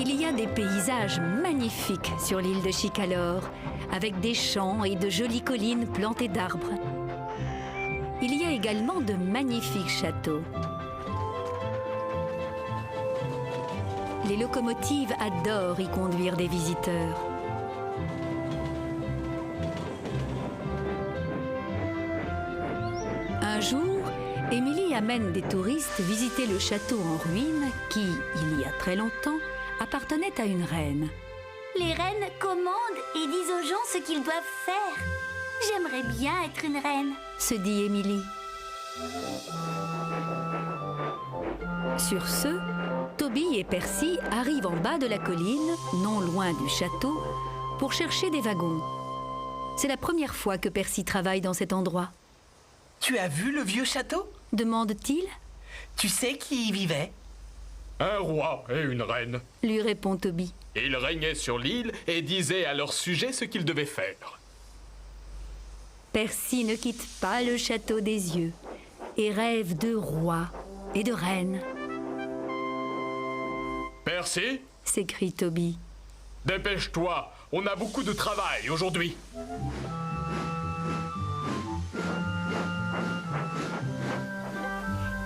Il y a des paysages magnifiques sur l'île de Chicalor, avec des champs et de jolies collines plantées d'arbres. Il y a également de magnifiques châteaux. Les locomotives adorent y conduire des visiteurs. Un jour, Émilie amène des touristes visiter le château en ruine qui, il y a très longtemps, appartenait à une reine. Les reines commandent et disent aux gens ce qu'ils doivent faire. J'aimerais bien être une reine, se dit Émilie. Sur ce, Toby et Percy arrivent en bas de la colline, non loin du château, pour chercher des wagons. C'est la première fois que Percy travaille dans cet endroit. Tu as vu le vieux château? Demande-t-il. Tu sais qui y vivait? Un roi et une reine. Lui répond Toby. Ils régnaient sur l'île et disaient à leur sujet ce qu'ils devaient faire. Percy ne quitte pas le château des yeux et rêve de roi et de reine. Percy, s'écrie Toby. dépêche-toi, on a beaucoup de travail aujourd'hui.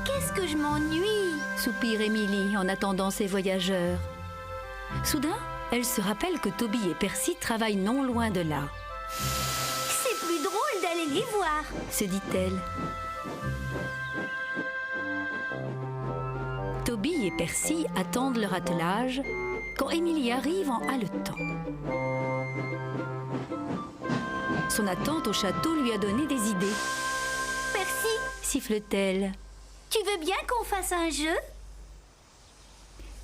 qu'est-ce que je m'ennuie. Soupire Émilie en attendant ses voyageurs. Soudain, elle se rappelle que Toby et Percy travaillent non loin de là. C'est plus drôle d'aller les voir. Se dit-elle. Toby et Percy attendent leur attelage quand Émilie arrive en haletant. Son attente au château lui a donné des idées. Percy, Siffle-t-elle. tu veux bien qu'on fasse un jeu?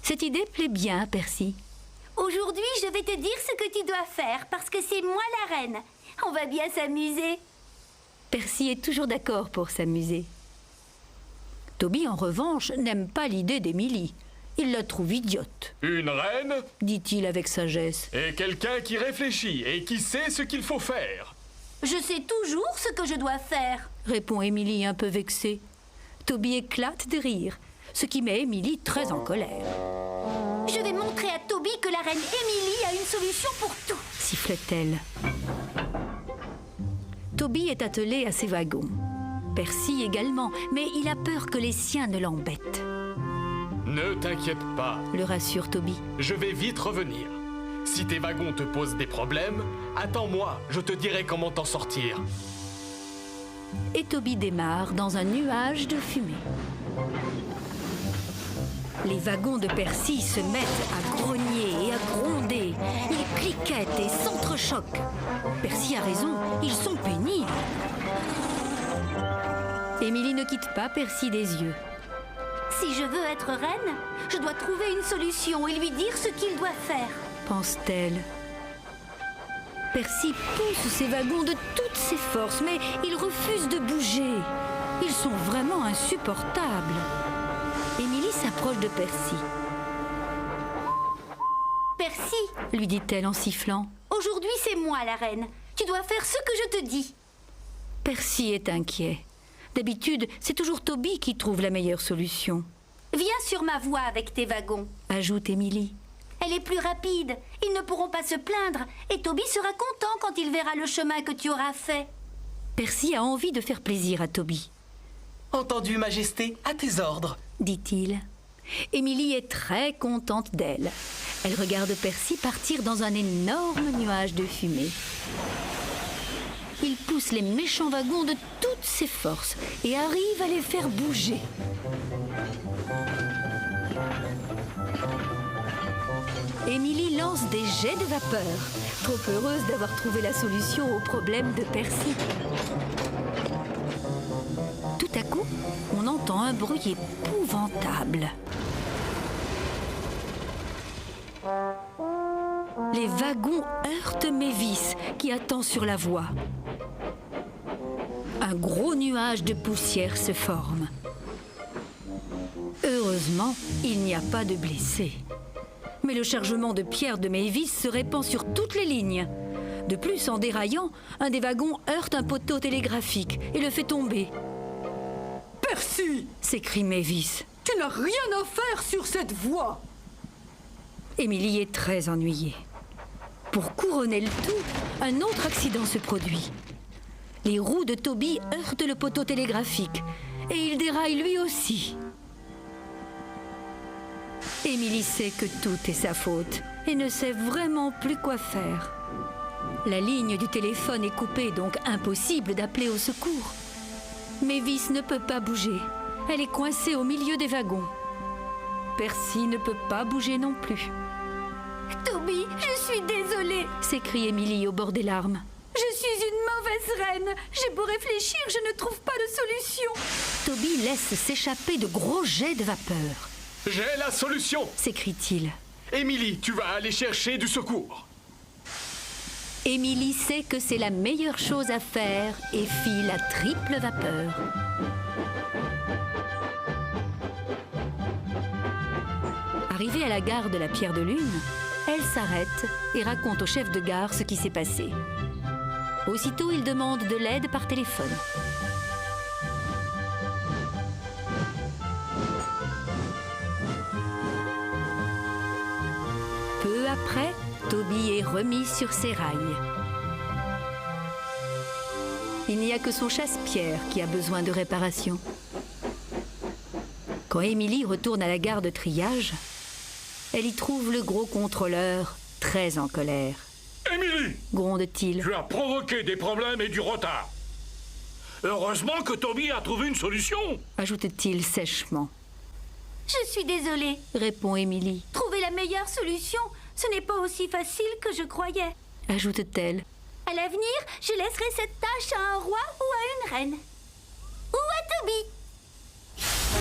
Cette idée plaît bien à Percy. Aujourd'hui, je vais te dire ce que tu dois faire parce que c'est moi la reine. On va bien s'amuser. Percy est toujours d'accord pour s'amuser. Toby, en revanche, n'aime pas l'idée d'Émilie. Il la trouve idiote, Une reine dit-il avec sagesse. et quelqu'un qui réfléchit et qui sait ce qu'il faut faire. Je sais toujours ce que je dois faire. Répond Émilie un peu vexée. Toby éclate de rire, ce qui met Émilie très en colère. Je vais montrer à Toby que la reine Émilie a une solution pour tout. Siffle-t-elle. Toby est attelé à ses wagons. Percy également, mais il a peur que les siens ne l'embêtent. Ne t'inquiète pas, Le rassure Toby. je vais vite revenir. Si tes wagons te posent des problèmes, attends-moi, je te dirai comment t'en sortir. Et Toby démarre dans un nuage de fumée. Les wagons de Percy se mettent à grogner et à gronder. Ils cliquettent et s'entrechoquent. Percy a raison, ils sont pénibles. Émilie ne quitte pas Percy des yeux. Si je veux être reine, je dois trouver une solution et lui dire ce qu'il doit faire. Pense-t-elle. Percy pousse ses wagons de toutes ses forces, mais ils refusent de bouger. Ils sont vraiment insupportables. Émilie s'approche de Percy. Percy, Lui dit-elle en sifflant. aujourd'hui c'est moi la reine. Tu dois faire ce que je te dis. Percy est inquiet. D'habitude, c'est toujours Toby qui trouve la meilleure solution, Viens sur ma voie avec tes wagons. ajoute Émilie. Elle est plus rapide. Ils ne pourront pas se plaindre. Et Toby sera content quand il verra le chemin que tu auras fait. Percy a envie de faire plaisir à Toby, Entendu, Majesté, à tes ordres. dit-il. Émilie est très contente d'elle. Elle regarde Percy partir dans un énorme nuage de fumée. Il pousse les méchants wagons de toutes ses forces et arrive à les faire bouger. Émilie lance des jets de vapeur, trop heureuse d'avoir trouvé la solution au problème de Percy. Tout à coup, on entend un bruit épouvantable. Les wagons heurtent Mévis, qui attend sur la voie. Un gros nuage de poussière se forme. Heureusement, il n'y a pas de blessés. Mais le chargement de pierre de Mévis se répand sur toutes les lignes. De plus, en déraillant, un des wagons heurte un poteau télégraphique et le fait tomber. « Percy, S'écrie Mévis. tu n'as rien à faire sur cette voie !» Émilie est très ennuyée. Pour couronner le tout, un autre accident se produit. Les roues de Toby heurtent le poteau télégraphique et il déraille lui aussi. Émilie sait que tout est sa faute et ne sait vraiment plus quoi faire. La ligne du téléphone est coupée, donc impossible d'appeler au secours. Mavis ne peut pas bouger. Elle est coincée au milieu des wagons. Percy ne peut pas bouger non plus. Toby, je suis désolée. S'écrie Émilie au bord des larmes. Je suis une mauvaise reine. J'ai beau réfléchir, je ne trouve pas de solution. Toby laisse s'échapper de gros jets de vapeur. J'ai la solution! S'écrie-t-il. Émilie, tu vas aller chercher du secours. Émilie sait que c'est la meilleure chose à faire et fit la triple vapeur. Arrivée à la gare de la Pierre de Lune, elle s'arrête et raconte au chef de gare ce qui s'est passé. Aussitôt, il demande de l'aide par téléphone. Peu après, Toby est remis sur ses rails. Il n'y a que son chasse-pierre qui a besoin de réparation. Quand Émilie retourne à la gare de triage, elle y trouve le gros contrôleur très en colère. Émilie, Gronde-t-il. tu as provoqué des problèmes et du retard. Heureusement que Toby a trouvé une solution. Ajoute-t-il sèchement. Je suis désolée. Répond Émilie. Trouver la meilleure solution, ce n'est pas aussi facile que je croyais. Ajoute-t-elle. À l'avenir, je laisserai cette tâche à un roi ou à une reine. Ou à Toby.